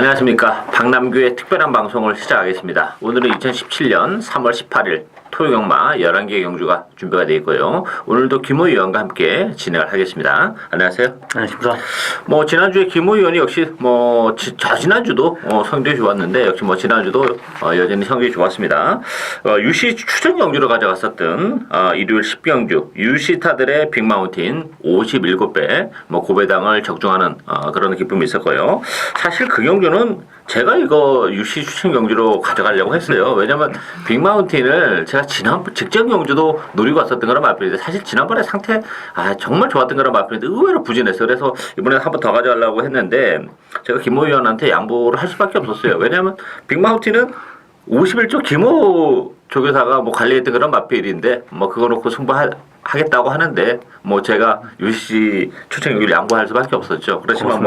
안녕하십니까. 박남규의 특별한 방송을 시작하겠습니다. 오늘은 2017년 3월 18일 토요경마 11개 경주가 준비가 되어 있고요. 오늘도 김호 의원과 함께 진행을 하겠습니다. 안녕하세요. 안녕하십니까. 지난주에 김호 의원이 역시 지난주도 성적이 좋았는데 역시 지난주도 여전히 성적이 좋았습니다. UC 추천 경주로 가져갔었던 일요일 10경주 UC타들의 빅마운틴 57배 고배당을 적중하는 그런 기쁨이 있었고요. 사실 그 경주는 제가 이거 UC 추천 경주로 가져가려고 했어요. 왜냐면 빅마운틴을 제가 직전 경주도 노리고 왔었던 거랑 맞는데 사실 지난번에 상태 정말 좋았던 거랑 맞는데 의외로 부진했어요. 그래서 이번에 한 번 더 가져가려고 했는데 제가 김호 의원한테 양보를 할 수밖에 없었어요. 왜냐면 빅마운틴은 51조 김호 조교사가 관리했던 그런 마필인데 그거 놓고 승부하겠다고 하는데 제가 UC 추천 경기를 양보할 수밖에 없었죠. 그렇지만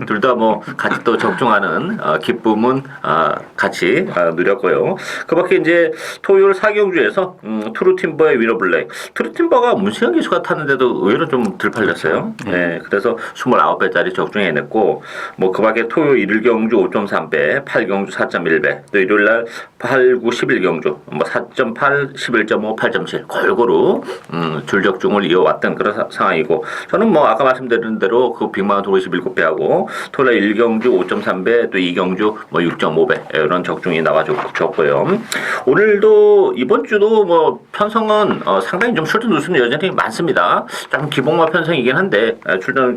둘 다 같이 또 적중하는 기쁨은 같이 누렸고요. 그밖에 이제 토요일 4경주에서 트루팀버의 위너블랙. 트루팀버가 문시영 기수가 탔는데도 의외로 좀 덜 팔렸어요. 네, 그래서 29배짜리 적중해냈고 그밖에 토요일 1경주 5.3배, 8경주 4.1배, 또 일요일날 8, 9, 11경주 4.8, 11.5, 8.7 골고루 줄적중을 이어왔던 그런 상황이고 저는 아까 말씀드린 대로 그 빅마운트 57배하고 토요일 1경주 5.3배 또 2경주 6.5배 이런 적중이 나와줬고요. 오늘도 이번 주도 편성은 상당히 좀 출전 두수는 여전히 많습니다. 좀 기복마 편성이긴 한데 출전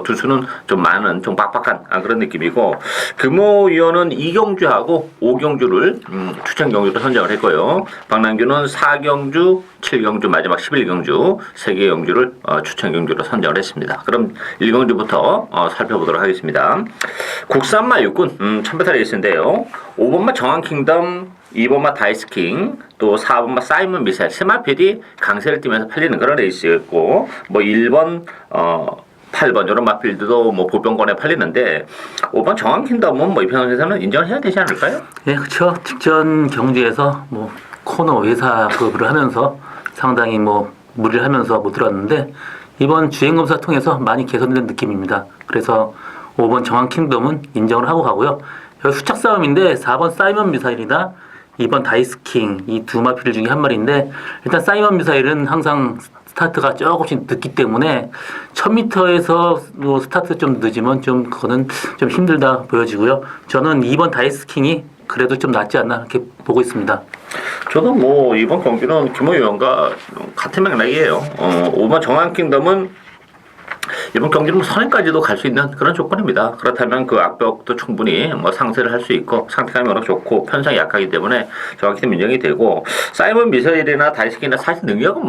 두수는 좀 많은 좀 빡빡한 그런 느낌이고 금호 위원은 2경주하고 5경주를 추천 경주로 선정을 했고요. 박남규는 4경주 7경주 마지막 11경주 3개 경주를 추천 경주로 선정을 했습니다. 그럼 1경주부터 살펴보도록 하겠습니다. 국산마 육군 1000m 레이스인데요. 5번마 정한킹덤, 2번마 다이스킹, 또 4번마 사이먼 미사일, 스마필이 강세를 띠면서 팔리는 그런 레이스였고 1번 8번 이런 마필드도 보병권에 팔리는데 5번 정한킹덤은 이 편에서는 인정을 해야 되지 않을까요? 네, 그렇죠. 직전 경주에서 코너 외사급으로 하면서 상당히 무리를 하면서 못 들어왔는데 이번 주행검사 통해서 많이 개선된 느낌입니다. 그래서 5번 정한킹덤은 인정을 하고 가고요. 여기 수착 싸움인데 4번 사이먼 미사일이나 2번 다이스킹 이 두 마필 중에 한 마리인데 일단 사이먼 미사일은 항상 스타트가 조금씩 늦기 때문에 1000m에서 스타트 좀 늦으면 그거는 좀 힘들다 보여지고요. 저는 2번 다이스킹이 그래도 좀 낫지 않나 이렇게 보고 있습니다. 저도 이번 경기는 김호 의원과 같은 맥락이에요. 5번 정한킹덤은 이번 경기는 선행까지도 갈 수 있는 그런 조건입니다. 그렇다면 그 악벽도 충분히 상쇄를 할 수 있고 상태감이 워낙 좋고 편성이 약하기 때문에 정확히 인정이 되고 사이먼 미사일이나 다이스킹이나 사실 능력은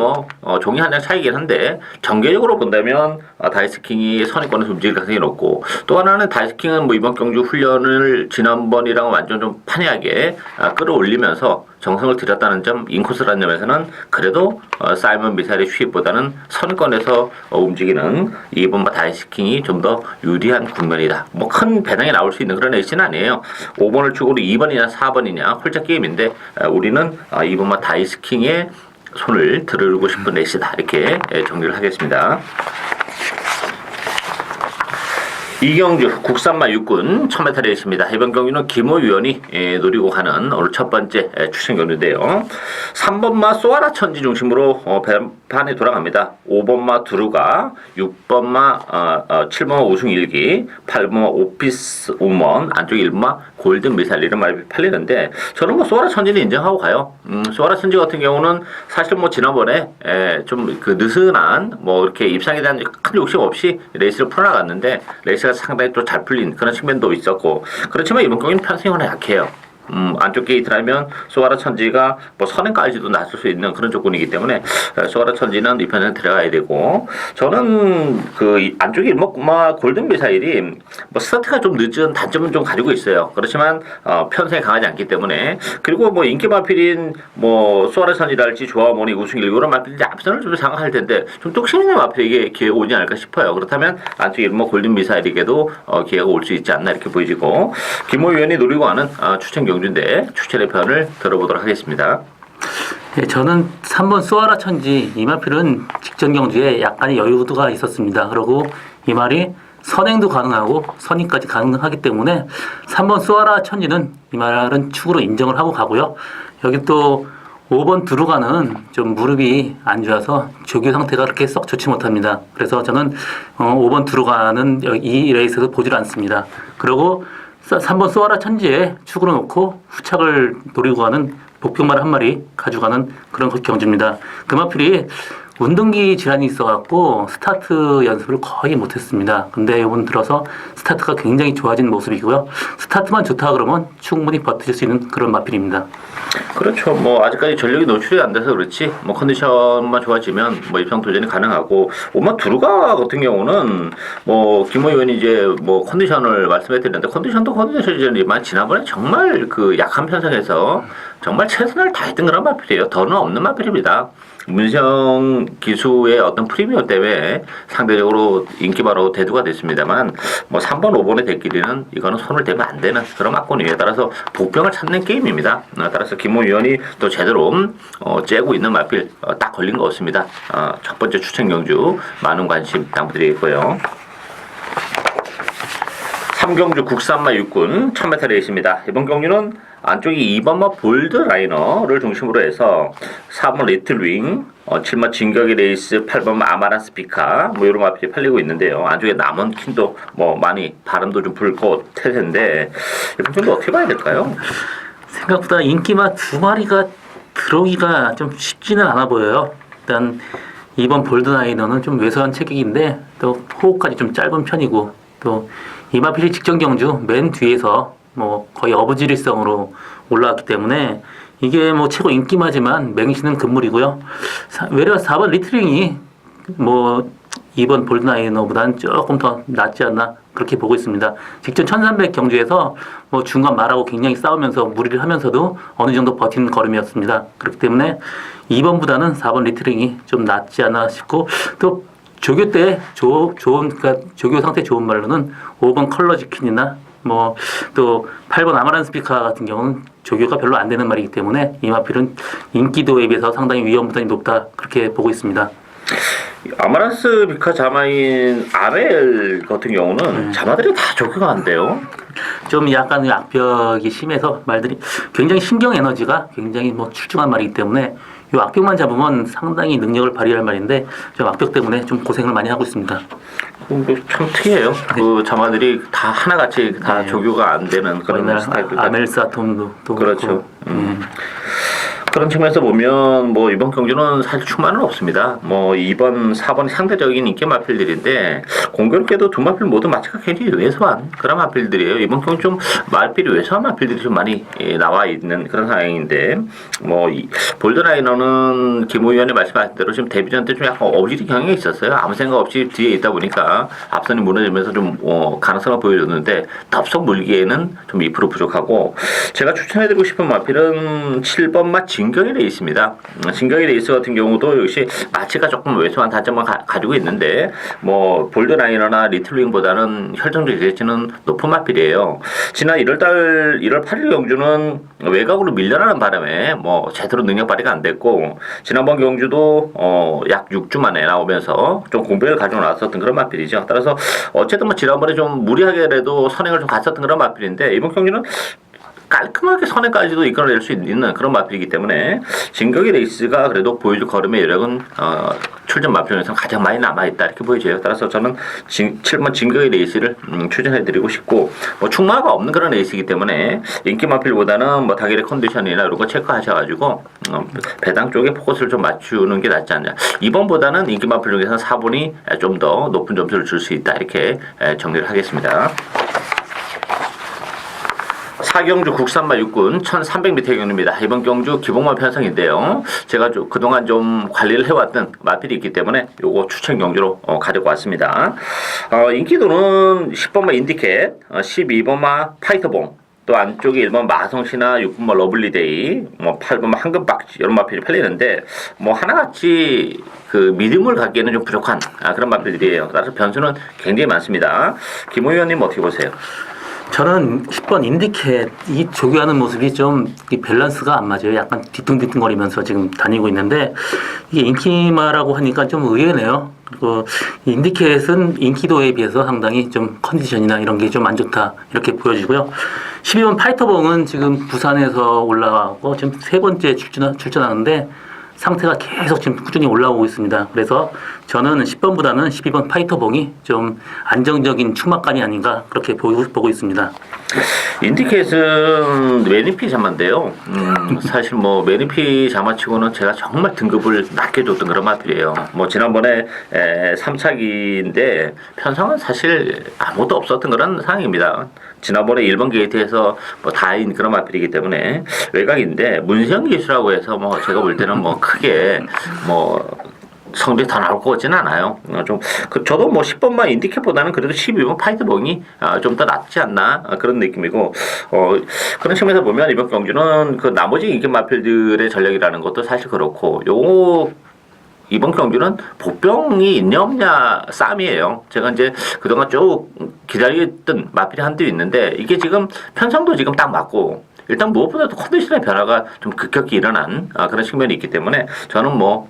종이 한 장 차이긴 한데 전개적으로 본다면 다이스킹이 선행권에서 움직일 가능성이 높고 또 하나는 다이스킹은 이번 경주 훈련을 지난번이랑 완전 좀 판이하게 끌어올리면서 정성을 들였다는 점, 인코스라는 점에서는 그래도 사이먼 미사일의 수입보다는 선권에서 움직이는 2번 다이스킹이 좀 더 유리한 국면이다. 큰 배당이 나올 수 있는 그런 레이스는 아니에요. 5번을 축으로 2번이냐 4번이냐 홀짝 게임인데 우리는 2번 다이스킹의 손을 들으고 싶은 레이스다. 이렇게 정리를 하겠습니다. 이경주 국산마 육군 1000m 레이스입니다. 이번 경기는 김호 위원이 노리고 가는 오늘 첫 번째 추천 경주인데요. 3번마 소아라 천지 중심으로 배판이 돌아갑니다. 5번마 두루가, 6번마 7번마 우승 일기, 8번마 오피스 우먼, 안쪽에 1번마 골든 미사일 이런 말이 팔리는데 저는 소아라 천지는 인정하고 가요. 소아라 천지 같은 경우는 사실 지난번에 좀 느슨한 이렇게 입상에 대한 큰 욕심 없이 레이스를 풀어나갔는데 레이스가 상당히 또 잘 풀린 그런 측면도 있었고 그렇지만 이번 경기는 편성이 워낙 약해요. 안쪽 게이트를 하면 소아라 천지가 선행까지도 나설 수 있는 그런 조건이기 때문에 소아라 천지는 이 편에는 들어가야 되고 저는 그 안쪽에 골든 미사일이 스타트가 좀 늦은 단점은 좀 가지고 있어요. 그렇지만 편성이 강하지 않기 때문에 그리고 인기 마필인 소아라 천지랄지 조아모니 우승일 이런 마필이 앞선을 좀 생각할 텐데 좀 뚝심 있는 마필에게 기회가 오지 않을까 싶어요. 그렇다면 안쪽에 골든 미사일에게도 기회가 올 수 있지 않나 이렇게 보여지고 김호 의원이 노리고 하는 추천 경주인데 추천의 편을 들어보도록 하겠습니다. 네, 저는 3번 소아라 천지 이 마필은 직전 경주에 약간의 여유가 있었습니다. 그리고 이 말이 선행도 가능하고 선의까지 가능하기 때문에 3번 수아라 천지는 이 말은 축으로 인정을 하고 가고요. 여기 또 5번 두루가는 좀 무릎이 안 좋아서 조교 상태가 그렇게 썩 좋지 못합니다. 그래서 저는 5번 두루가는 이 레이스에서 보질 않습니다. 그리고 3번 수아라 천지에 축으로 놓고 후착을 노리고 가는 복병말 한 마리 가져가는 그런 경주입니다. 금화필이 운동기 질환이 있어갖고 스타트 연습을 거의 못했습니다. 근데 이번 들어서 스타트가 굉장히 좋아진 모습이고요. 스타트만 좋다 그러면 충분히 버티실 수 있는 그런 마필입니다. 그렇죠. 뭐 아직까지 전력이 노출이 안 돼서 그렇지. 뭐 컨디션만 좋아지면 뭐 입상 도전이 가능하고 오마 두루가 같은 경우는 뭐 김호 의원이 이제 뭐 컨디션을 말씀해드렸는데 컨디션도 컨디션이지만 지난번에 정말 그 약한 편성에서 정말 최선을 다했던 그런 마필이에요. 더는 없는 마필입니다. 문성 기수의 어떤 프리미어 때문에 상대적으로 인기바로 대두가 됐습니다만 뭐 3번, 5번의 대끼리는 이거는 손을 대면 안 되는 그런 막권이에요. 따라서 복병을 찾는 게임입니다. 따라서 김호 의원이 또 제대로 째고 있는 마필 딱 걸린 거 없습니다. 첫 번째 추천 경주 많은 관심 부탁드리겠고요. 3경주 국산마 육군 1000m 레이스입니다. 이번 경주는 안쪽이 2번마 볼드 라이너를 중심으로 해서 4번 리틀 윙, 7번 진격의 레이스, 8번 아마란 스피카 뭐 이런 마필이 팔리고 있는데요. 안쪽에 남은 킨도 뭐 많이 바람도 좀 불고 태세인데 이번 경주 어떻게 봐야 될까요? 생각보다 인기마 두 마리가 들어오기가 좀 쉽지는 않아 보여요. 일단 2번 볼드 라이너는 좀 왜소한 체격인데 또 호흡까지 좀 짧은 편이고 또 이마필이 직전 경주 맨 뒤에서 뭐 거의 어부지리성으로 올라왔기 때문에 이게 뭐 최고 인기마지만 맹신은 금물이고요. 외려 4번 리트링이 뭐 2번 볼드나이너보다는 조금 더 낫지 않나 그렇게 보고 있습니다. 직전 1300 경주에서 뭐 중간 말하고 굉장히 싸우면서 무리를 하면서도 어느 정도 버티는 걸음이었습니다. 그렇기 때문에 2번보다는 4번 리트링이 좀 낫지 않나 싶고 또 조교 때 그러니까 조교 상태 좋은 말로는 5번 컬러 지킨이나 뭐 또 8번 아마란 스피카 같은 경우는 조교가 별로 안 되는 말이기 때문에 이 마필은 인기도에 비해서 상당히 위험 부담이 높다 그렇게 보고 있습니다. 아마란스 비카 자마인 아벨 같은 경우는 자마들이 다 조교가 안 돼요. 좀 약간 악벽이 심해서 말들이 굉장히 신경 에너지가 굉장히 뭐 출중한 말이기 때문에 이 악벽만 잡으면 상당히 능력을 발휘할 말인데 좀 악벽 때문에 좀 고생을 많이 하고 있습니다. 참 특이해요. 그 자마들이 다 하나같이 다 조교가 안 되는 그런 스타일들. 아멜사톰도 또 그렇죠. 그런 측면에서 보면 뭐 이번 경주는 사실 충만은 없습니다. 뭐 2번, 4번 상대적인 인기 마필들인데 공교롭게도 두 마필 모두 마치가 굉장히 왜소한 그런 마필들이에요. 이번 경주 좀 마필이 왜소한 마필들이 좀 많이 나와 있는 그런 상황인데 뭐 볼드라이너는 김호 의원이 말씀하신 대로 지금 데뷔전 때 좀 약간 어지리 경향이 있었어요. 아무 생각 없이 뒤에 있다 보니까 앞선이 무너지면서 좀 가능성을 보여줬는데 덥석 물기에는 좀 2% 부족하고 제가 추천해드리고 싶은 마필은 7번 마 진격의 레이스입니다. 진격의 레이스 같은 경우도 역시 마치가 조금 왜소한 단점을 가지고 있는데 뭐 볼드라이너나 리틀윙보다는 혈전적 기대치는 높은 마필이에요. 지난 1월 8일 경주는 외곽으로 밀려나는 바람에 뭐 제대로 능력 발휘가 안 됐고 지난번 경주도 약 6주 만에 나오면서 좀 공백을 가지고 나왔었던 그런 마필이죠. 따라서 어쨌든 뭐 지난번에 좀 무리하게라도 선행을 좀 갔었던 그런 마필인데 이번 경주는 깔끔하게 선행까지도 이끌어낼 수 있는 그런 마필이기 때문에 진격의 레이스가 그래도 보여줄 걸음의 여력은 출전 마필에서 가장 많이 남아있다 이렇게 보여져요. 따라서 저는 7번 진격의 레이스를 추천해드리고 싶고 뭐 충마가 없는 그런 레이스이기 때문에 인기 마필보다는 뭐 당일의 컨디션이나 이런 거 체크하셔가지고 배당 쪽에 포커스를 좀 맞추는 게 낫지 않냐. 2번보다는 인기 마필 중에서 4번이 좀 더 높은 점수를 줄 수 있다 이렇게 정리를 하겠습니다. 4경주 국산마 육군 1300m 경주입니다. 이번 경주 기복마 편성인데요. 제가 그동안 좀 관리를 해왔던 마필이 있기 때문에 요거 추천 경주로 가지고 왔습니다. 인기도는 10번마 인디켓, 12번마 파이터봉, 또 안쪽에 1번 마성시나 6번마 러블리데이, 뭐 8번마 황금박쥐 이런 마필이 팔리는데 뭐 하나같이 그 믿음을 갖기에는 좀 부족한 그런 마필들이에요. 따라서 변수는 굉장히 많습니다. 김호 의원님 어떻게 보세요? 저는 10번 인디켓 이 조교하는 모습이 좀 밸런스가 안 맞아요. 약간 뒤뚱뒤뚱거리면서 지금 다니고 있는데 이게 인기마라고 하니까 좀 의외네요. 그리고 인디켓은 인기도에 비해서 상당히 좀 컨디션이나 이런 게 좀 안 좋다 이렇게 보여지고요. 12번 파이터봉은 지금 부산에서 올라가고 지금 세 번째 출전하는데 상태가 계속 지금 꾸준히 올라오고 있습니다. 그래서 저는 10번보다는 12번 파이터봉이 좀 안정적인 추막간이 아닌가 그렇게 보고 있습니다. 인디켓은 매니피 자마인데요. 사실 뭐 매니피 자마치고는 제가 정말 등급을 낮게 줬던 그런 마필이에요. 뭐 지난번에 3차기인데 편성은 사실 아무것도 없었던 그런 상황입니다. 지난번에 1번 게이트에서 뭐 다인 그런 마필이기 때문에 외곽인데 문시영 기수라고 해서 뭐 제가 볼 때는 뭐 크게 뭐 성적이 더 나올 것 같지는 않아요. 저도 뭐 10번만 인디켓보다는 그래도 12번 파이트봉이 좀 더 낫지 않나 그런 느낌이고, 그런 측면에서 보면 이번 경주는 그 나머지 인기 마필들의 전력이라는 것도 사실 그렇고, 이번 경주는 복병이 있냐 없냐 싸움이에요. 제가 이제 그동안 쭉 기다리던 마필이 한두 있는데 이게 지금 편성도 지금 딱 맞고 일단 무엇보다도 컨디션의 변화가 좀 급격히 일어난 그런 측면이 있기 때문에 저는 뭐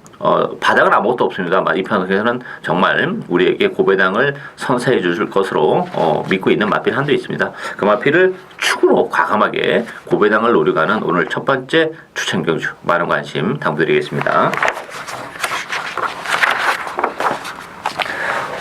바닥은 아무것도 없습니다. 이 편에서는 정말 우리에게 고배당을 선사해 주실 것으로 믿고 있는 마필 한도 있습니다. 그 마필을 축으로 과감하게 고배당을 노려가는 오늘 첫 번째 추천 경주 많은 관심 당부드리겠습니다.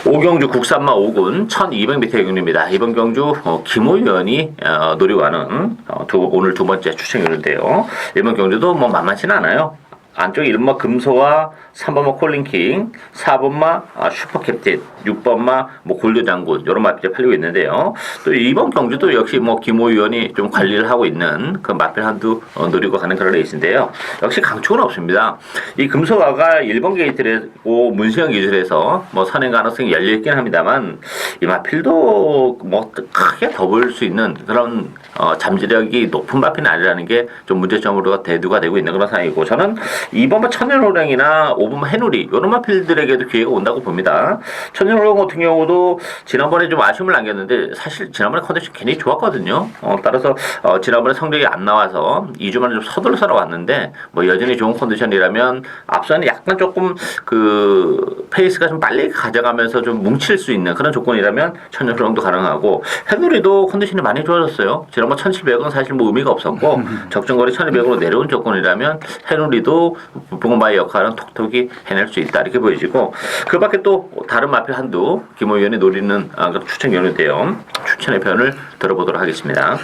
5경주 국산마 5군 1200m 경주입니다. 이번 경주 김호 의원이 노리고 가는 오늘 두 번째 추천경주인데요. 이번 경주도 뭐 만만치는 않아요. 안쪽에 1번마 금소와 3번마 콜린킹, 4번마 슈퍼캡틴, 6번마 뭐 골드장군 이런 마필이 팔리고 있는데요. 또 이번 경주도 역시 뭐 김호 의원이 좀 관리를 하고 있는 그 마필 한두 노리고 가는 그런 레이스인데요. 역시 강축은 없습니다. 이 금소화가 1번 게이트고 문시영 기술에서 뭐 선행 가능성이 열려있긴 합니다만 이 마필도 뭐 크게 더 볼 수 있는 그런 잠재력이 높은 마필은 아니라는 게 좀 문제점으로 대두가 되고 있는 그런 상황이고, 저는 2번마 천연호랑이나 5번마 해누리 이런 마필들에게도 기회가 온다고 봅니다. 천연호랑 같은 경우도 지난번에 좀 아쉬움을 남겼는데 사실 지난번에 컨디션 굉장히 좋았거든요. 따라서 지난번에 성적이 안 나와서 2주 만에 좀 서둘러서 왔는데 뭐 여전히 좋은 컨디션이라면 앞서는 약간 조금 그 페이스가 좀 빨리 가져가면서 좀 뭉칠 수 있는 그런 조건이라면 천연호랑도 가능하고, 해누리도 컨디션이 많이 좋아졌어요. 지난번 1700은 사실 뭐 의미가 없었고 적정거리 1200으로 내려온 조건이라면 해누리도 부봉바의 역할은 톡톡히 해낼 수 있다 이렇게 보여지고, 그 밖에 또 다른 마필 한두 김호 의원이 노리는 추천 경우인데요. 추천의 편을 들어보도록 하겠습니다.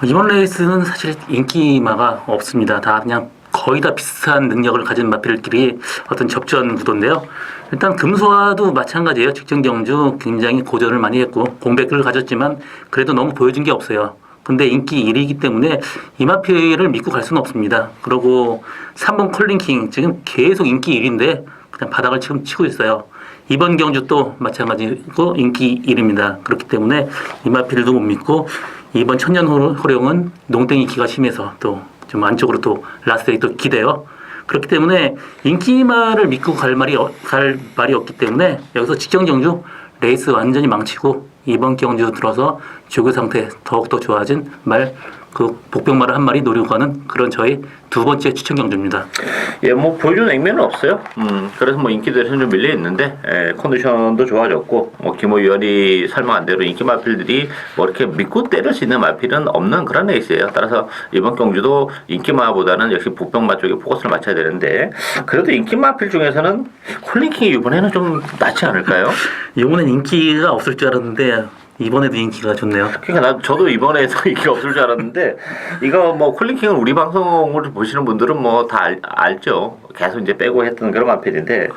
이번 레이스는 사실 인기마가 없습니다. 다 그냥 거의 다 비슷한 능력을 가진 마필끼리 어떤 접전 구도인데요. 일단 금소화도 마찬가지예요. 직전 경주 굉장히 고전을 많이 했고 공백을 가졌지만 그래도 너무 보여준 게 없어요. 근데 인기 1위이기 때문에 이 마필을 믿고 갈 수는 없습니다. 그리고 3번 콜린킹 지금 계속 인기 1위인데 그냥 바닥을 지금 치고 있어요. 이번 경주 또 마찬가지고 인기 1위입니다. 그렇기 때문에 이 마필도 못 믿고, 이번 천년호령은 농땡이 기가 심해서 또 좀 안쪽으로 또 라스트에 또 기대요. 그렇기 때문에 인기마를 믿고 갈 말이 없기 때문에 여기서 직전 경주 레이스 완전히 망치고 이번 경주 들어서 조교 상태 더욱더 좋아진 그 복병마를 한 마리 노리고 가는 그런 저희 두 번째 추천 경주입니다. 예, 뭐 보여준 액면은 없어요. 그래서 뭐 인기들에서 좀 밀려 있는데 컨디션도 좋아졌고, 뭐 김호 의원이 설명한 대로 인기 마필들이 뭐 이렇게 믿고 때릴 수 있는 마필은 없는 그런 레이스예요. 따라서 이번 경주도 인기마보다는 역시 복병마 쪽에 포커스를 맞춰야 되는데, 그래도 인기 마필 중에서는 콜린킹이 이번에는 좀 낫지 않을까요? 이번엔 인기가 없을 줄 알았는데 이번에도 인기가 좋네요. 그러니까 저도 이번에도 인기가 없을 줄 알았는데, 이거 뭐 콜린킹은 우리 방송을 보시는 분들은 뭐 다 알죠. 계속 이제 빼고 했던 그런 마필인데,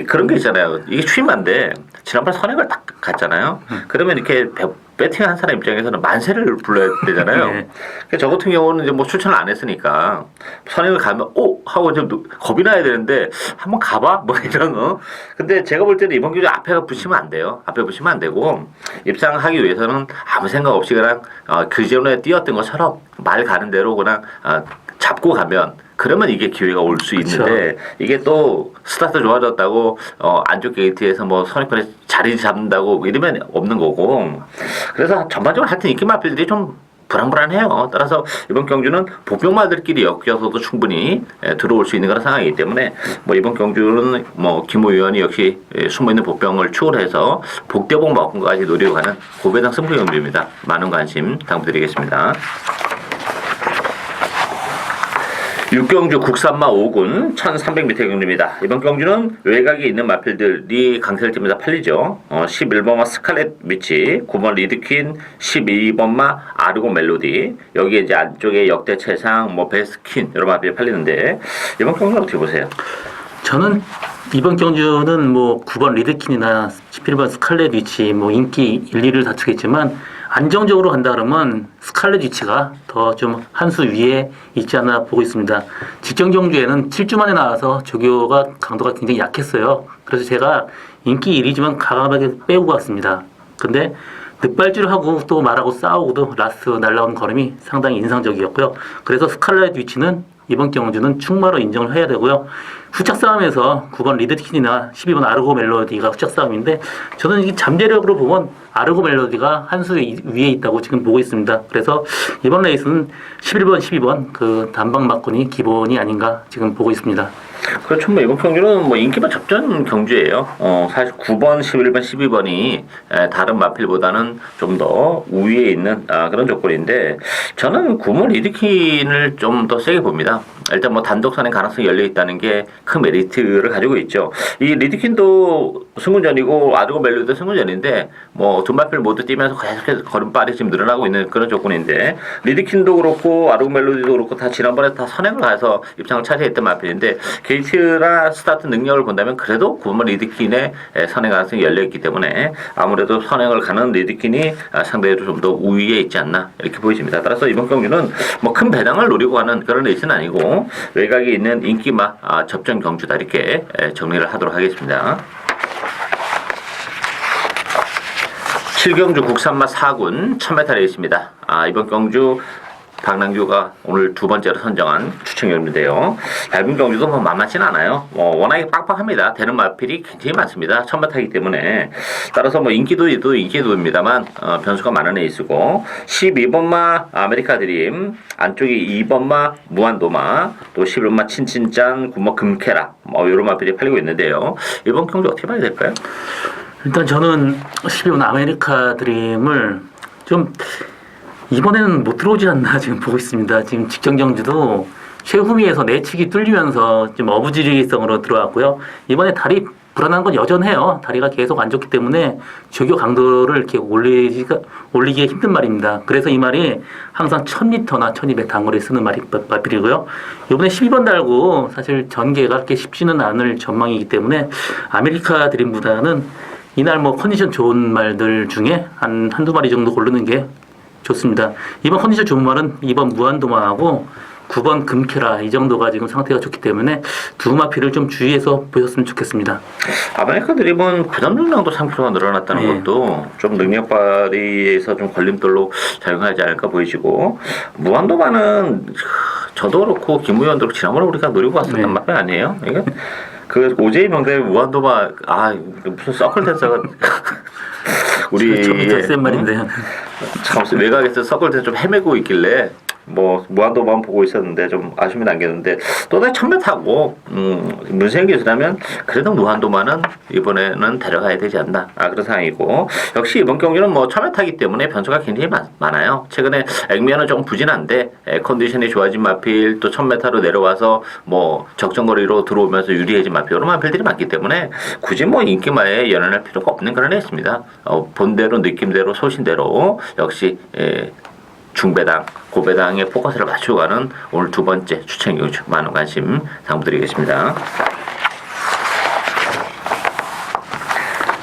그런 게 있잖아요. 이게 취임한데 지난번 선행을 딱 갔잖아요. 그러면 이렇게 배팅한 사람 입장에서는 만세를 불러야 되잖아요. 네. 그러니까 저 같은 경우는 이제 뭐 추천을 안 했으니까 선행을 가면 하고 좀 겁이 나야 되는데 한번 가봐 뭐 이런 근데 제가 볼 때는 이번 경주 앞에 붙이면 안 돼요. 앞에 붙이면 안 되고 입상하기 위해서는 아무 생각 없이 그냥 그 전에 뛰었던 것처럼 말 가는 대로 그냥 잡고 가면, 그러면 이게 기회가 올 수 있는데, 이게 또 스타트 좋아졌다고 안쪽 게이트에서 뭐 선입견에 자리 잡는다고 이러면 없는 거고, 그래서 전반적으로 하여튼 인기 마필들이 좀 불안불안해요. 따라서 이번 경주는 복병마들끼리 엮여서도 충분히 들어올 수 있는 그런 상황이기 때문에 뭐 이번 경주는 뭐 김호 의원이 역시 숨어있는 복병을 추월해서 복대복 마음까지 노리고 가는 고배당 승부 경주입니다. 많은 관심 당부드리겠습니다. 6경주 국산마 5군 1300m 경주입니다. 이번 경주는 외곽에 있는 마필들이 강세를 띱니다. 팔리죠. 11번마 스칼렛 위치, 9번 리드퀸, 12번마 아르고 멜로디, 여기에 이제 안쪽에 역대 최상, 뭐 베스킨 여러 마필이 팔리는데 이번 경주는 어떻게 보세요? 저는 이번 경주는 뭐 9번 리드킨이나 11번 스칼렛 위치 뭐 인기 1, 2를 다투겠지만 안정적으로 간다 그러면 스칼렛 위치가 더 좀 한 수 위에 있지 않나 보고 있습니다. 직전 경주에는 7주 만에 나와서 조교가 강도가 굉장히 약했어요. 그래서 제가 인기 1위지만 과감하게 빼고 갔습니다. 근데 늑발질을 하고 또 말하고 싸우고도 라스트 날라온 걸음이 상당히 인상적이었고요. 그래서 스칼렛 위치는 이번 경주는 충마로 인정을 해야 되고요. 후착 싸움에서 9번 리드킨이나 12번 아르고 멜로디가 후착 싸움인데 저는 이 잠재력으로 보면 아르고 멜로디가 한 수 위에 있다고 지금 보고 있습니다. 그래서 이번 레이스는 11번, 12번 그 단방 막군이 기본이 아닌가 지금 보고 있습니다. 그렇죠. 뭐 이번 경주는 뭐 인기만 접전 경주예요. 사실 9번, 11번, 12번이 다른 마필보다는 좀 더 우위에 있는 그런 조건인데 저는 9번 리드킨을 좀 더 세게 봅니다. 일단 뭐 단독 선행 가능성이 열려 있다는 게 큰 메리트를 가지고 있죠. 이 리드킨도 승군전이고 아르고 멜로디도 승군전인데 뭐 두 마필 모두 뛰면서 계속해서 걸음발이 지금 늘어나고 있는 그런 조건인데 리드킨도 그렇고 아르고 멜로디도 그렇고 다 지난번에 다 선행을 가서 입장을 차지했던 마필인데 게이트나 스타트 능력을 본다면 그래도 9번 리드킨의 선행 가능성이 열려있기 때문에 아무래도 선행을 가는 리드킨이 상대적으로 좀 더 우위에 있지 않나 이렇게 보여집니다. 따라서 이번 경주는 뭐 큰 배당을 노리고 가는 그런 레이스는 아니고 외곽에 있는 인기마 접전 경주다 이렇게 정리를 하도록 하겠습니다. 7경주 국산마 4군 1000m 레이스입니다. 이번 경주 박남규가 오늘 두 번째로 선정한 추천경주인데요. 얇은 경주도 뭐 만만치는 않아요. 워낙에 빡빡합니다. 되는 마필이 굉장히 많습니다. 1000m이기 때문에. 따라서 뭐 인기도도 인기도입니다만 변수가 많은 레이스고 12번마 아메리카 드림, 안쪽에 2번마 무한도마, 또 11번마 친친짠, 9번 금케라 뭐 이런 마필이 팔리고 있는데요. 이번 경주 어떻게 봐야 될까요? 일단 저는 12번 아메리카 드림을 좀 이번에는 못 들어오지 않나 지금 보고 있습니다. 지금 직전 경주도 최후미에서 내치기 뚫리면서 좀 어부지리성으로 들어왔고요. 이번에 다리 불안한 건 여전해요. 다리가 계속 안 좋기 때문에 조교 강도를 이렇게 올리기가 힘든 말입니다. 그래서 이 말이 항상 1000m나 1200 단거리 쓰는 말필이고요. 이번에 12번 달고 사실 전개가 그렇게 쉽지는 않을 전망이기 때문에 아메리카 드림보다는 이날 뭐 컨디션 좋은 말들 중에 한두 마리 정도 고르는 게 좋습니다. 이번 컨디션 좋은 말은 2번 무한도마하고 9번 금케라 이 정도가 지금 상태가 좋기 때문에 두 마필을 좀 주의해서 보셨으면 좋겠습니다. 아메리카 드림은 부담 중량도 3kg가 늘어났다는 것도 좀 능력 발휘에서 좀 걸림돌로 작용하지 않을까 보이시고 무한도마는 저도 그렇고 김 의원도 그렇고 지난번에 우리가 노리고 왔었던 마필 아니에요? 그러니까 그 오제이 명대의 무한도마 무슨 서클 댄서가 우리 좀 센 말인데요. 참 외곽에서 서클 댄서 좀 헤매고 있길래 뭐 무한도만 보고 있었는데 좀 아쉬움이 남겼는데 또다시 1000m하고 문세영 기수라면 그래도 무한도만은 이번에는 데려가야 되지 않나 그런 상황이고 역시 이번 경기는 뭐 1000m이기 때문에 변수가 굉장히 많아요. 최근에 액면은 조금 부진한데 컨디션이 좋아진 마필 또 1000m로 내려와서 뭐 적정거리로 들어오면서 유리해진 마필 이런 마필들이 많기 때문에 굳이 뭐 인기마에 연연할 필요가 없는 그런 애였습니다. 본대로 느낌대로 소신대로 역시 중배당, 고배당의 포커스를 맞추고 가는 오늘 두 번째 추천 경주 많은 관심 당부드리겠습니다.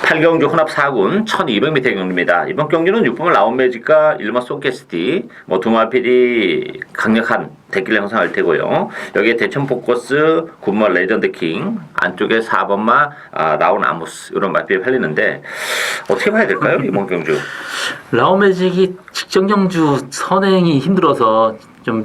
8경주 혼합 4군 1200m 경주입니다. 이번 경주는 6번을 라운매직과 1번 송캐스티 두 마필이 강력한 대기를 형성할 테고요. 여기에 대천 포커스 9번 레전드 킹 안쪽에 4번마 라운 아무스 이런 마필이 팔리는데 어떻게 봐야 될까요? 이번 경주 라운매직이 직전 경주 선행이 힘들어서 좀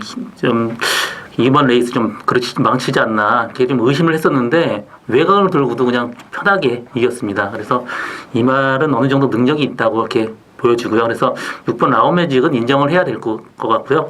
이번 레이스 좀 그렇지 망치지 않나 이렇게 좀 의심을 했었는데 외곽을 들고도 그냥 편하게 이겼습니다. 그래서 이 말은 어느 정도 능력이 있다고 이렇게 보여주고요. 그래서 6번 라운매직은 인정을 해야 될 것 같고요.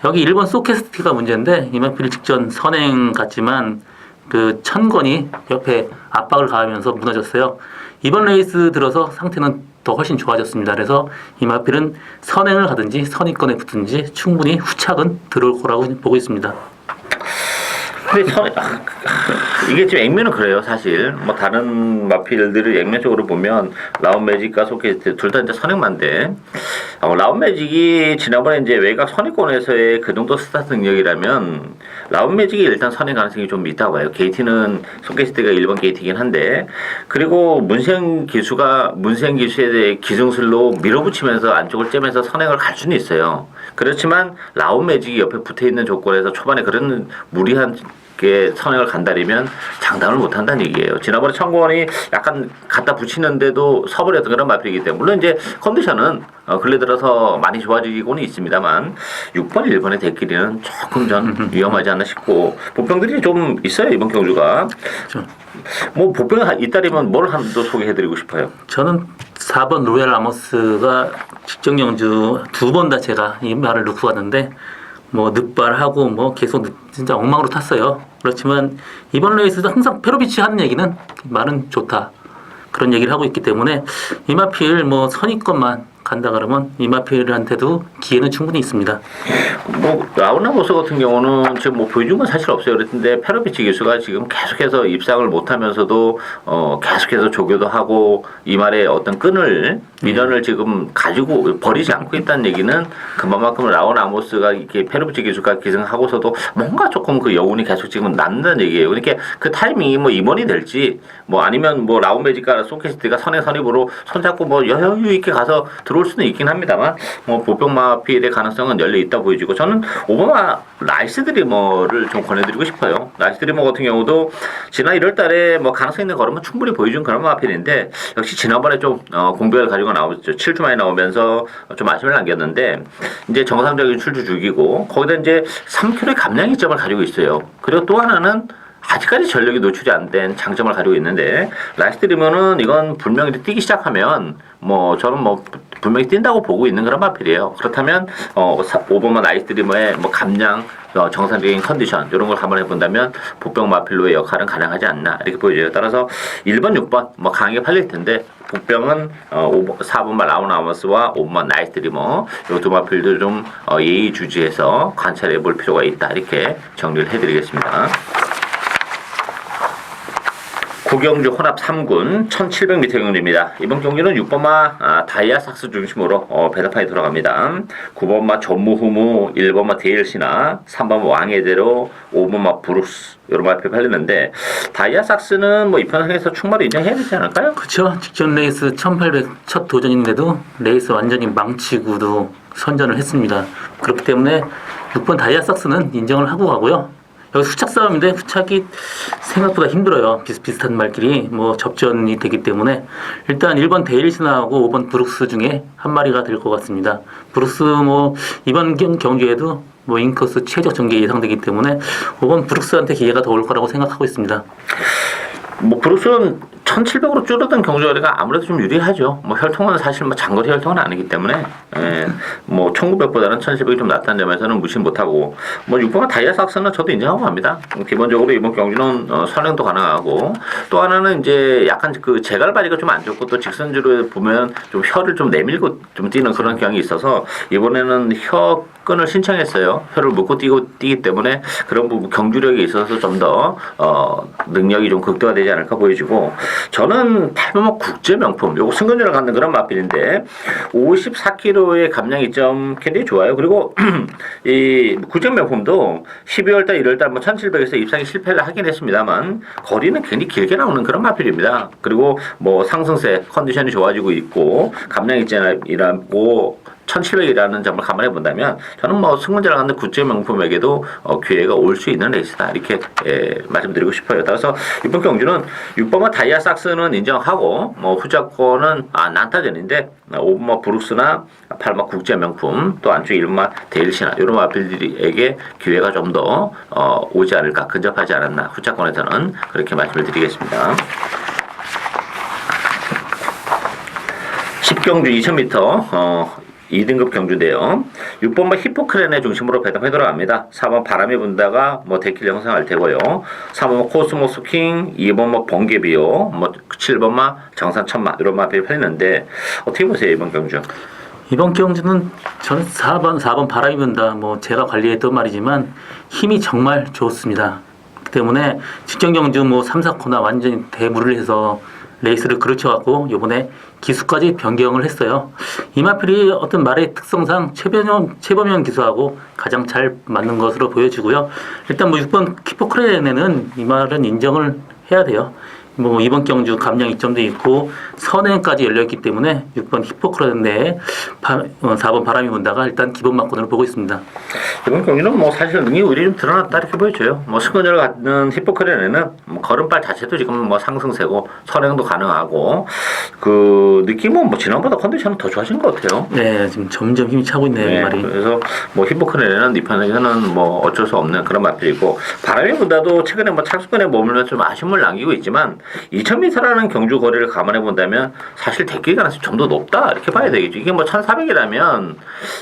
여기 1번 소캐스티가 문제인데 이마필 직전 선행 같지만 그 천건이 옆에 압박을 가하면서 무너졌어요. 이번 레이스 들어서 상태는 더 훨씬 좋아졌습니다. 그래서 이마필은 선행을 가든지 선입권에 붙든지 충분히 후착은 들어올 거라고 보고 있습니다. 근데 이게 지금 액면은 그래요, 사실. 뭐 다른 마필들을 액면적으로 보면 라운 매직과 소켓 둘 다 이제 선행만데 라운 매직이 지난번에 이제 외곽 선행권에서의 그 정도 스타트 능력이라면 라운 매직이 일단 선행 가능성이 좀 있다고 봐요. 게이트는 소켓시트가 1번 게이트이긴 한데 그리고 문생 기수에 대해 기승술로 밀어붙이면서 안쪽을 째면서 선행을 갈 수는 있어요. 그렇지만 라운 매직이 옆에 붙어 있는 조건에서 초반에 그런 무리한 선행을 간다리면 장담을 못한다는 얘기예요. 지난번에 청구원이 약간 갖다 붙이는데도 서버렸던 그런 마필이기 때문에 물론 이제 컨디션은 근래 들어서 많이 좋아지고는 있습니다만 6번, 1번의 대끼리는 조금 전 위험하지 않나 싶고 보병들이 좀 있어요, 이번 경주가. 그렇죠. 뭐 보병이 있다면 뭘 한 번 더 소개해드리고 싶어요. 저는 4번 로얄 라모스가 직전 경주 2번 다 제가 이 말을 넣고 갔는데 뭐 늑발하고 뭐 계속 진짜 엉망으로 탔어요. 그렇지만 이번 레이스도 항상 페로비치 하는 얘기는 말은 좋다. 그런 얘기를 하고 있기 때문에 이마필 뭐 선입권만 간다 그러면 이마필한테도 기회는 충분히 있습니다. 뭐 라운라모스 같은 경우는 지금 뭐 보여준 건 사실 없어요. 그랬는데 페로비치 기수가 지금 계속해서 입상을 못하면서도 계속해서 조교도 하고 이 말에 어떤 끈을 미련을 지금 가지고 버리지 않고 있다는 얘기는 그만큼 라운라모스가 이렇게 페로비치 기수가 기승하고서도 뭔가 조금 그 여운이 계속 지금 남는다는 얘기예요. 그러니까 그 타이밍이 뭐 임원이 될지 뭐 아니면 뭐 라운매직과 소캐스트가 선입으로 손잡고 뭐 여유 있게 가서 들어올 수는 있긴 합니다만 뭐 보병마필의 가능성은 열려 있다 보여지고 저는 오바마 라이스 드리머를 좀 권해드리고 싶어요. 라이스 드리머 같은 경우도 지난 1월달에 뭐 가능성 있는 걸음은 충분히 보여준 그런 마필인데 역시 지난번에 좀 공백을 가지고 나오죠. 7주 만에 나오면서 좀 아쉬움을 남겼는데 이제 정상적인 출주 주기고 거기다 이제 3kg의 감량의 점을 가지고 있어요. 그리고 또 하나는 아직까지 전력이 노출이 안 된 장점을 가지고 있는데 라이스 드리머는 이건 분명히 뛰기 시작하면 뭐 저는 뭐 분명히 뛴다고 보고 있는 그런 마필이에요. 그렇다면 5번만 라이스 드리머의 뭐 감량 정상적인 컨디션 이런 걸 감안해 본다면 복병 마필로의 역할은 가능하지 않나 이렇게 보여져요. 따라서 1번, 6번 뭐 강하게 팔릴 텐데 복병은 4번만 라운아머스와 5번만 라이스 드리머 이 두 마필도 좀 예의주지해서 관찰해 볼 필요가 있다 이렇게 정리를 해드리겠습니다. 구경주 혼합 3군 1700m 경주입니다. 이번 경기는 6번마 다이아삭스 중심으로 배달판이 돌아갑니다. 9번마 전무후무, 1번마 데일시나, 3번마 왕의대로, 5번마 브룩스 이런 말표 팔렸는데 다이아삭스는 뭐 이편상에서 충분히 인정해야 되지 않을까요? 그렇죠. 직전 레이스 1800 첫 도전인데도 레이스 완전히 망치고도 선전을 했습니다. 그렇기 때문에 6번 다이아삭스는 인정을 하고 가고요. 여기 후착 싸움인데 후착이 생각보다 힘들어요. 비슷비슷한 말끼리 뭐 접전이 되기 때문에 일단 1번 데일시나하고 5번 브룩스 중에 한 마리가 될 것 같습니다. 브룩스 뭐 이번 경기에도 뭐 인코스 최적 전개 예상되기 때문에 5번 브룩스한테 기회가 더 올 거라고 생각하고 있습니다. 뭐 브룩스는 1700으로 줄어든 경주거리가 아무래도 좀 유리하죠. 뭐 혈통은 사실 뭐 장거리 혈통은 아니기 때문에 뭐 1900보다는 1700이 좀 낫다는 점에서는 무시 못하고 뭐 6번가 다이아삭스는 저도 인정하고 합니다. 기본적으로 이번 경주는 선행도 가능하고 또 하나는 이제 약간 그 제갈바리가 좀 안 좋고 또 직선주로 보면 좀 혀를 좀 내밀고 좀 뛰는 그런 경향이 있어서 이번에는 끈을 신청했어요. 혀를 묶고 뛰기 때문에 그런 부분 경주력에 있어서 좀 더 능력이 좀 극대화되지 않을까 보여지고 저는 8번마 국제 명품 요거 승근전을 갖는 그런 마필인데 54kg의 감량 이점 굉장히 좋아요. 그리고 이 국제 명품도 12월달 1월달 뭐 1700에서 입상이 실패를 하긴 했습니다만 거리는 굉장히 길게 나오는 그런 마필입니다. 그리고 뭐 상승세 컨디션이 좋아지고 있고 감량 이점이라고 1700이라는 점을 감안해 본다면 저는 뭐 승문제를 갖는 국제 명품에게도 기회가 올 수 있는 레이스다 이렇게 말씀드리고 싶어요. 따라서 이번 경주는 6번마 다이아삭스는 인정하고 뭐 후자권은 난타전인데 5번마 브룩스나 8번마 국제 명품 또 안쪽 1번마 데일시나 이런 마필들에게 기회가 좀 더 오지 않을까 근접하지 않았나 후자권에서는 그렇게 말씀을 드리겠습니다. 10경주 2000m 2등급 경주인데요. 6번번 히포크레네 중심으로 배당 회돌아갑니다. 4번 바람이 분다가 데킬리 형성할 테고요. 3번 코스모스 킹, 2번 번개비요, 7번마 정산 천마 이런 마필이 팔리는데 어떻게 보세요 이번 경주? 이번 경주는 저는 4번 바람이 분다. 제가 관리했던 말이지만 힘이 정말 좋습니다. 그 때문에 직전 경주 3, 4코나 완전히 대무를 해서 레이스를 그르쳐갖고 요번에 기수까지 변경을 했어요. 이 마필이 어떤 말의 특성상 최범현 기수하고 가장 잘 맞는 것으로 보여지고요. 일단 6번 키포크레네는 이 말은 인정을 해야 돼요. 이번 경주 감량 이점도 있고 선행까지 열려있기 때문에 6번 히포크레네에 4번 바람이 분다가 일단 기본 막권으로 보고 있습니다. 이번 경기는 사실 능력이 좀 드러났다 이렇게 보여져요. 승권을 갖는 히포크레네는 걸음발 자체도 지금 상승세고 선행도 가능하고 그 느낌은 지난보다 컨디션은 더 좋아진 것 같아요. 네, 지금 점점 힘이 차고 있네요. 이 말이. 그래서 히포크레네는 이 편에서는 어쩔 수 없는 그런 맛들이고 바람이 분다도 최근에 착수권에 머물면서 좀 아쉬움을 남기고 있지만 2000m라는 경주 거리를 감안해 본다면 사실 대기 가능성이 좀 더 높다 이렇게 봐야 되겠죠. 이게 1400이라면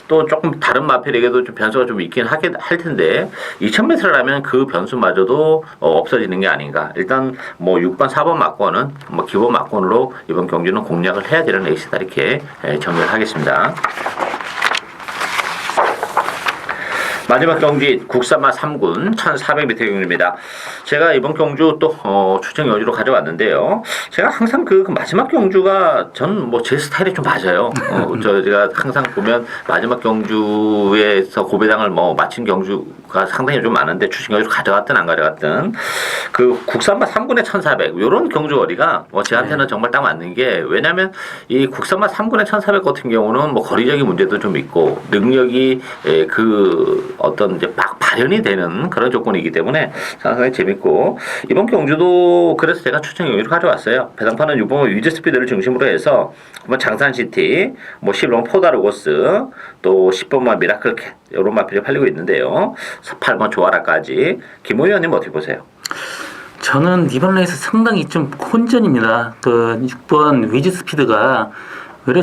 또 조금 다른 마필에게도 좀 변수가 좀 있긴 할 텐데 2000m라면 그 변수마저도 없어지는 게 아닌가. 일단 6번 4번 막권은 기본 막권으로 이번 경주는 공략을 해야 되는 레이스다 이렇게 정리를 하겠습니다. 마지막 경기 국산마 3군 1400m 경주입니다. 제가 이번 경주 또 추천 경주로 가져왔는데요. 제가 항상 그 마지막 경주가 전 제 스타일이 좀 맞아요. 제가 항상 보면 마지막 경주에서 고배당을 마친 경주가 상당히 좀 많은데 추천 경주 가져갔든 안 가져갔든 그 국산마 3군의 1400 이런 경주 거리가 저한테는 정말 딱 맞는 게 왜냐하면 이 국산마 3군의 1400 같은 경우는 거리적인 문제도 좀 있고 능력이 어떤 이제 막 발현이 되는 그런 조건이기 때문에 상당히 재밌고 이번 경주도 그래서 제가 추천 경주를 가져왔어요. 배당판은 6번 위즈 스피드를 중심으로 해서 장산시티, 11번 포다르고스, 또 10번만 미라클캣 이런 마필이 팔리고 있는데요. 8번 조아라까지 김호 의원님 어떻게 보세요? 저는 이번 레이스 상당히 좀 혼전입니다. 6번 위즈 스피드가 오히려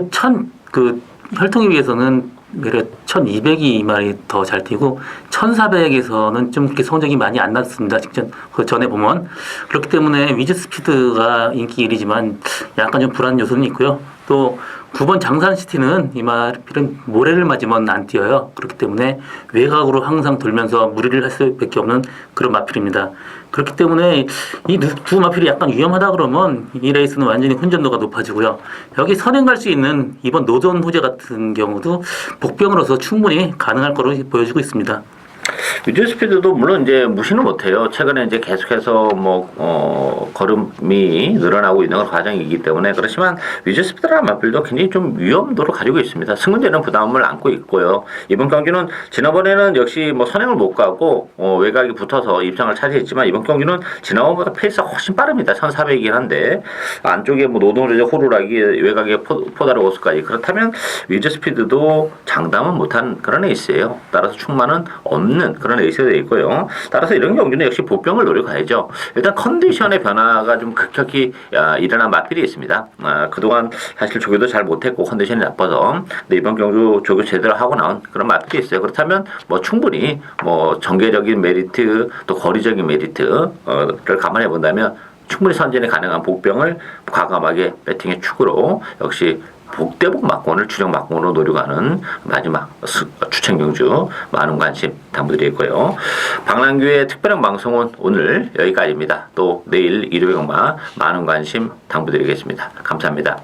혈통에 비해서는 오히려 1200이 이 말이 더 잘 뛰고 1400에서는 좀 그렇게 성적이 많이 안 났습니다. 직전 그 전에 보면 그렇기 때문에 위즈 스피드가 인기 1위지만 약간 좀 불안 요소는 있고요. 또 9번 장산시티는 이 말은 모래를 맞으면 안 뛰어요. 그렇기 때문에 외곽으로 항상 돌면서 무리를 할 수밖에 없는 그런 마필입니다. 그렇기 때문에 이 두 마필이 약간 위험하다 그러면 이 레이스는 완전히 혼전도가 높아지고요. 여기 선행 갈 수 있는 이번 노전 호재 같은 경우도 복병으로서 충분히 가능할 거로 보여지고 있습니다. 위즈 스피드도 물론 이제 무시는 못해요. 최근에 이제 계속해서 걸음이 늘어나고 있는 과정이기 때문에 그렇지만 위즈 스피드라는 마필도 굉장히 좀 위험도를 가지고 있습니다. 승문제는 부담을 안고 있고요. 이번 경기는 지난번에는 역시 선행을 못 가고 외곽이 붙어서 입장을 차지했지만 이번 경기는 지난번보다 페이스가 훨씬 빠릅니다. 1400이긴 한데 안쪽에 노동조제 호루라기 외곽에 포다르고스까지 그렇다면 위즈 스피드도 장담은 못한 그런 에이스예요. 따라서 충만은 없는 그런 에이스가 되어 있고요. 따라서 이런 경기는 역시 보병을 노려가야죠. 일단 컨디션의 변화가 좀 급격히 일어난 마필이 있습니다. 그동안 사실 조교도 잘 못했고 컨디션이 나빠서 근데 이번 경주 조교 제대로 하고 나온 그런 마필이 있어요. 그렇다면 충분히 전개적인 메리트 또 거리적인 메리트를 감안해 본다면 충분히 선전이 가능한 복병을 과감하게 배팅의 축으로 역시 복대복 막권을 주력 막권으로 노려가는 마지막 추천 경주 많은 관심 당부드리고요. 박랑규의 특별한 방송은 오늘 여기까지입니다. 또 내일 일요일 경마 많은 관심 당부드리겠습니다. 감사합니다.